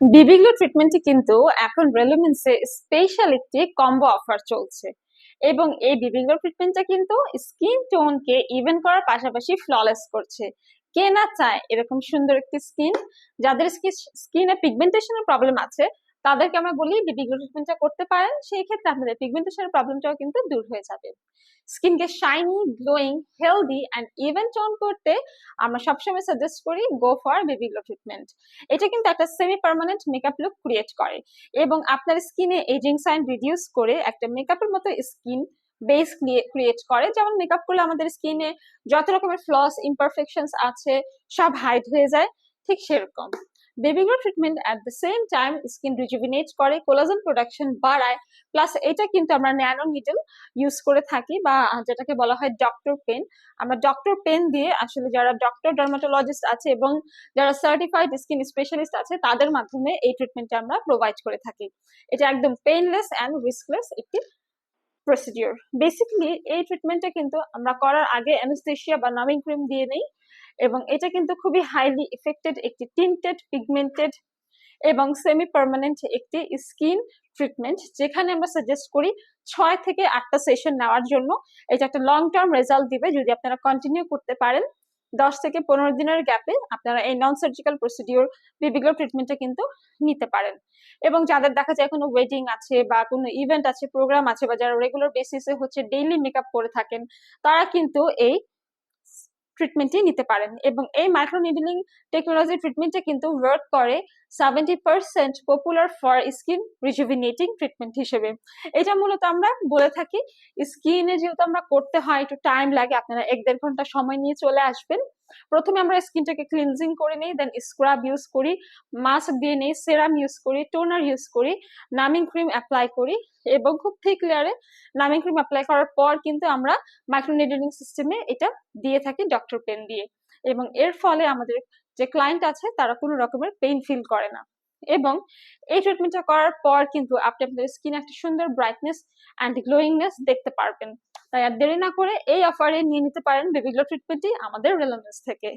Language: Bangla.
বিবিগ্লো ট্রিটমেন্টে কিন্তু এখন রেলুমেন্সে স্পেশাল একটি কম্বো অফার চলছে এবং এই বিবিগ্লো ট্রিটমেন্টটা কিন্তু স্কিন টোনকে ইভেন করার পাশাপাশি ফ্ললেস করছে। কে না চায় এরকম সুন্দর একটি স্কিন? যাদের স্কিনে পিগমেন্টেশনের প্রবলেম আছে তাদেরকে আমরা বলি বিবিগ্লো ট্রিটমেন্টটা করতে পারেন, সেই ক্ষেত্রে আপনাদের পিগমেন্টেশনের প্রবলেমটাও কিন্তু দূর হয়ে যাবে। স্কিনকে shiny, glowing, healthy and even tone করতে আমরা সবসময় সাজেস্ট করি গো ফর বিবিগ্লো ট্রিটমেন্ট। এটা কিন্তু একটা semi permanent makeup look create করে এবং আপনার স্কিনে এজিং সাইন রিডিউস করে একটা মেকআপের মতো স্কিন বেস ক্রিয়েট করে। যেমন মেকআপ করলে আমাদের স্কিনে যত রকমের ফ্লস ইমপারফেকশনস আছে সব হাইড হয়ে যায়, ঠিক সেরকম baby glow treatment at the same time skin rejuvenate করে, কোলাজেন প্রোডাকশন বাড়ায়, প্লাস এটা কিন্তু আমরা ন্যানো নিডল ইউজ করে থাকি বা যেটাকে বলা হয় ডক্টর পেন। আমরা ডক্টর পেন দিয়ে আসলে যারা ডক্টর ডার্মাটোলজিস্ট আছে এবং যারা সার্টিফাইড স্কিন স্পেশালিস্ট আছে তাদের মাধ্যমে এই ট্রিটমেন্টটা আমরা প্রোভাইড করে থাকি। এটা একদম পেইনলেস অ্যান্ড রিস্কলেস একটি প্রসিডিওর। বেসিক্যালি এই ট্রিটমেন্টটা কিন্তু আমরা করার আগে অ্যানেস্থেশিয়া বা নামিং ক্রিম দিয়ে নেই এবং এটা কিন্তু খুবই হাইলি এফেক্টেড একটি টিন্টেড, পিগমেন্টেড এবং সেমি পার্মানেন্ট একটি স্কিন ট্রিটমেন্ট, যেখানে আমরা সাজেস্ট করি 6 থেকে 8টা সেশন নেওয়ার জন্য। এটা একটা লং টার্ম রেজাল্ট দিবে যদি আপনারা কন্টিনিউ করতে পারেন। 10 থেকে 15 দিনের গ্যাপে আপনারা এই নন সার্জিক্যাল প্রসিডিওর বিবিগ্লো ট্রিটমেন্টটা কিন্তু নিতে পারেন। এবং যাদের দেখা যায় কোনো ওয়েডিং আছে বা কোনো ইভেন্ট আছে, প্রোগ্রাম আছে, বা যারা রেগুলার বেসিসে হচ্ছে ডেইলি মেকআপ করে থাকেন, তারা কিন্তু এই ট্রিটমেন্টই নিতে পারেন। এবং এই মাইক্রো নিডলিং টেকনোলজি ট্রিটমেন্টে কিন্তু ওয়ার্ক করে 70% পপুলার ফর স্কিন রিজুভিনেটিং ট্রিটমেন্ট হিসেবে। এটা মূলত আমরা বলে থাকি স্কিনে যেহেতু আমরা করতে হয় একটু টাইম লাগে, আপনারা 1-1.5 ঘন্টা সময় নিয়ে চলে আসবেন। প্রথমে আমরা স্কিনটাকে ক্লিনজিং করে নিই, দেন স্ক্রাব ইউজ করি, মাস্ক দিয়ে নিই, সেরাম ইউজ করি, টোনার ইউজ করি, নামিং ক্রিম অ্যাপ্লাই করি এবং খুব থিক লেয়ারে নামিং ক্রিম অ্যাপ্লাই করার পর কিন্তু আমরা মাইক্রোনিডলিং সিস্টেমে এটা দিয়ে থাকি ডক্টর পেন দিয়ে। এবং এর ফলে আমাদের যে ক্লায়েন্ট আছে তারা কোনো রকমের পেইন ফিল করে না। এবং এই ট্রিটমেন্টটা করার পর কিন্তু আপনি আপনাদের স্কিনে একটা সুন্দর ব্রাইটনেস অ্যান্ড গ্লোয়িংনেস দেখতে পারবেন। তাই আর দেরি না করে এই অফারে নিয়ে নিতে পারেন বিবিগ্লো ট্রিটমেন্টটি আমাদের রেলমেন্স থেকে।